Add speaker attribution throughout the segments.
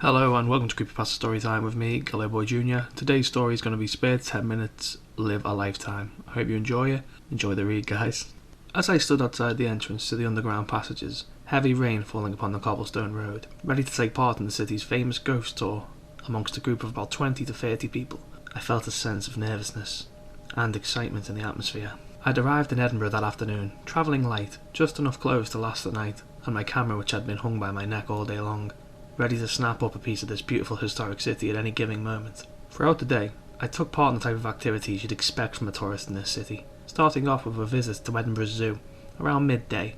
Speaker 1: Hello and welcome to Creepypasta Storytime with me, GilloBoiJr. Today's story is going to be Spare 10 Minutes, Live a Lifetime. I hope you enjoy it. Enjoy the read, guys. As I stood outside the entrance to the underground passages, heavy rain falling upon the cobblestone road, ready to take part in the city's famous ghost tour, amongst a group of about 20 to 30 people, I felt a sense of nervousness and excitement in the atmosphere. I'd arrived in Edinburgh that afternoon, travelling light, just enough clothes to last the night, and my camera which had been hung by my neck all day long, ready to snap up a piece of this beautiful historic city at any given moment. Throughout the day, I took part in the type of activities you'd expect from a tourist in this city, starting off with a visit to Edinburgh Zoo, around midday,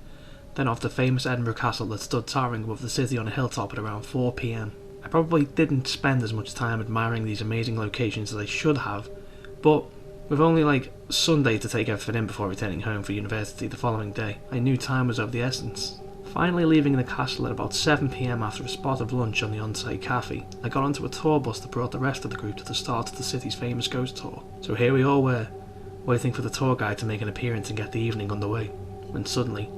Speaker 1: then off the famous Edinburgh Castle that stood towering above the city on a hilltop at around 4 PM. I probably didn't spend as much time admiring these amazing locations as I should have, but with only Sunday to take everything in before returning home for university the following day, I knew time was of the essence. Finally leaving the castle at about 7 PM after a spot of lunch on the on-site cafe, I got onto a tour bus that brought the rest of the group to the start of the city's famous ghost tour. So here we all were, waiting for the tour guide to make an appearance and get the evening underway, when suddenly,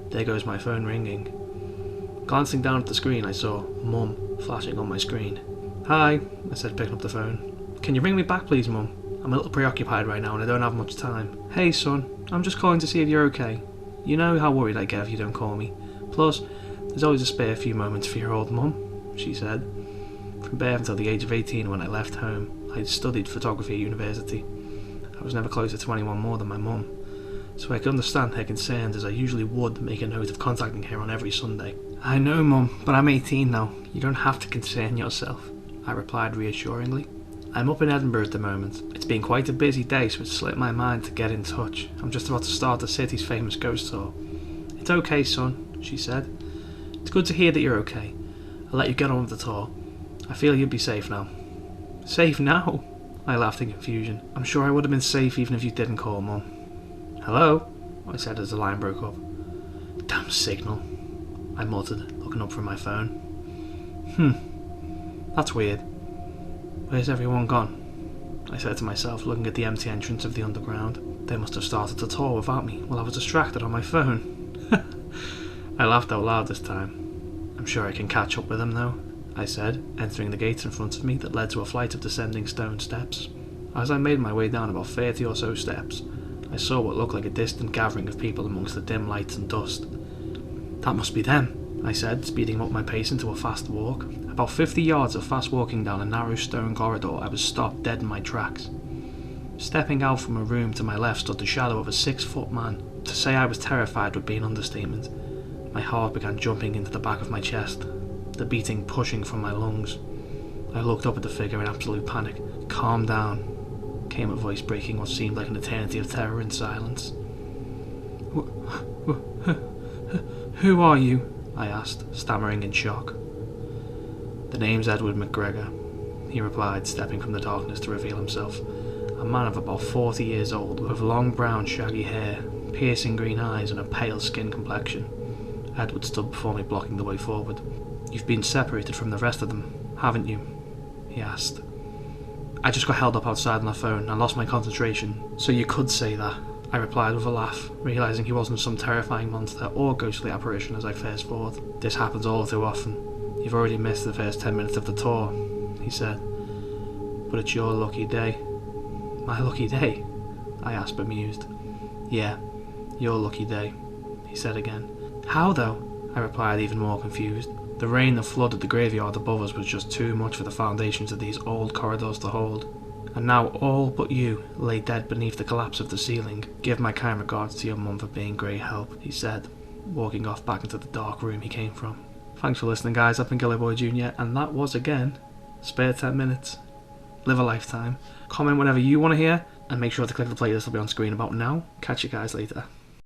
Speaker 1: there goes my phone ringing. Glancing down at the screen, I saw Mum flashing on my screen. "Hi," I said, picking up the phone. "Can you ring me back please, Mum? I'm a little preoccupied right now and I don't have much time." "Hey son, I'm just calling to see if you're okay. You know how worried I get if you don't call me. Plus, there's always a spare few moments for your old mum," she said. From birth until the age of 18 when I left home, I had studied photography at university. I was never closer to anyone more than my mum, so I could understand her concerns as I usually would make a note of contacting her on every Sunday. "I know, Mum, but I'm 18 now. You don't have to concern yourself," I replied reassuringly. "I'm up in Edinburgh at the moment. It's been quite a busy day, so it slipped my mind to get in touch. I'm just about to start the city's famous ghost tour." "It's okay, son," she said. "It's good to hear that you're okay. I'll let you get on with the tour. I feel you'll be safe now." "Safe now?" I laughed in confusion. "I'm sure I would have been safe even if you didn't call, Mum." "Hello?" I said as the line broke up. "Damn signal," I muttered, looking up from my phone. That's weird. Where's everyone gone?" I said to myself, looking at the empty entrance of the underground. They must have started the tour without me while I was distracted on my phone. I laughed out loud this time. "I'm sure I can catch up with them though," I said, entering the gates in front of me that led to a flight of descending stone steps. As I made my way down about 30 or so steps, I saw what looked like a distant gathering of people amongst the dim lights and dust. "That must be them," I said, speeding up my pace into a fast walk. About 50 yards of fast walking down a narrow stone corridor, I was stopped dead in my tracks. Stepping out from a room to my left stood the shadow of a 6-foot man. To say I was terrified would be an understatement. My heart began jumping into the back of my chest, the beating pushing from my lungs. I looked up at the figure in absolute panic. "Calm down," came a voice breaking what seemed like an eternity of terror and silence. Who are you?" I asked, stammering in shock. "The name's Edward McGregor," he replied, stepping from the darkness to reveal himself. A man of about 40 years old, with long brown shaggy hair, piercing green eyes and a pale skin complexion. Edward stood before me, blocking the way forward. "You've been separated from the rest of them, haven't you?" he asked. "I just got held up outside on the phone and lost my concentration, so you could say that," I replied with a laugh, realising he wasn't some terrifying monster or ghostly apparition as I first thought. "This happens all too often. You've already missed the first 10 minutes of the tour," he said. "But it's your lucky day." "My lucky day?" I asked, bemused. "Yeah, your lucky day," he said again. "How though?" I replied, even more confused. The rain that flooded the graveyard above us was just too much for the foundations of these old corridors to hold. And now all but you lay dead beneath the collapse of the ceiling. "Give my kind regards to your mum for being great help," he said, walking off back into the dark room he came from. Thanks for listening, guys. I've been GilloBoiJr, and that was, again, Spare 10 Minutes, Live a Lifetime. Comment whatever you want to hear, and make sure to click the playlist that'll be on screen about now. Catch you guys later.